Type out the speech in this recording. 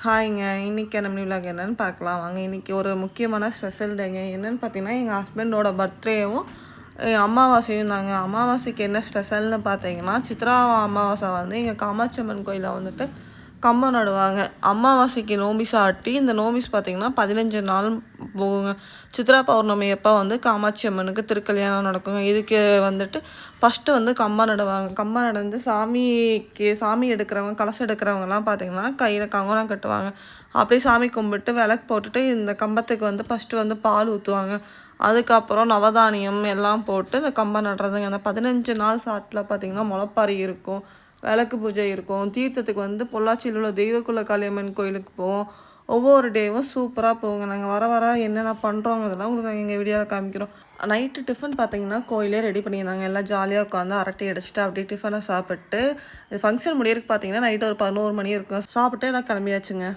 ஹாய்ங்க. இன்னைக்கு என்ன விலாக் என்னன்னு பார்க்கலாம் வாங்க. இன்னைக்கு ஒரு முக்கியமான ஸ்பெஷல் டேங்க. என்னன்னு பார்த்தீங்கன்னா, எங்கள் ஹஸ்பண்டோட பர்த்டேவும் அமாவாசையும் தாங்க. அமாவாசைக்கு என்ன ஸ்பெஷல்னு பார்த்தீங்கன்னா, சித்ரா அமாவாசை வந்து எங்கள் காமாட்சி அம்மன் கோயிலில் வந்துட்டு கம்பம் நடுவாங்க. அமாவாசைக்கு நோம்பி சாட்டி இந்த நோம்பிஸ் பார்த்திங்கன்னா 15 நாள் போகுங்க. சித்ரா பௌர்ணமி அப்போ வந்து காமாட்சி அம்மனுக்கு திருக்கல்யாணம் நடக்குங்க. இதுக்கு வந்துட்டு ஃபஸ்ட்டு வந்து கம்பம் நடுவாங்க. கம்பம் நடந்து சாமி எடுக்கிறவங்க, கலசம் எடுக்கிறவங்கலாம் பார்த்திங்கன்னா கையில் கங்கணம் கட்டுவாங்க. அப்படியே சாமி கும்பிட்டு விளக்கு போட்டுட்டு இந்த கம்பத்துக்கு வந்து ஃபஸ்ட்டு வந்து பால் ஊற்றுவாங்க. அதுக்கப்புறம் நவதானியம் எல்லாம் போட்டு இந்த கம்பம் நடுறதுங்க. அந்த 15 நாள் சாட்டில் பார்த்திங்கன்னா முளைப்பாரி இருக்கும், விளக்கு பூஜை இருக்கும். தீர்த்தத்துக்கு வந்து பொள்ளாச்சியில் உள்ள தெய்வக்குள்ள காளியம்மன் கோயிலுக்கு போவோம். ஒவ்வொரு டேவும் சூப்பராக போவோங்க. நாங்கள் வர என்னென்ன பண்ணுறோங்கிறதெல்லாம் உங்களுக்கு நாங்கள் எங்கள் வீடியோவில் காமிக்கிறோம். நைட்டு டிஃபன் பார்த்தீங்கன்னா கோயிலே ரெடி பண்ணியிருந்தாங்க. எல்லாம் ஜாலியாக உட்காந்து அரட்டை அடிச்சுட்டு அப்படியே டிஃபனை சாப்பிட்டு ஃபங்க்ஷன் முடியறதுக்கு பார்த்தீங்கன்னா நைட்டு ஒரு 11 மணி இருக்கும். சாப்பிட்டு எல்லாம் கிளம்பியாச்சுங்க.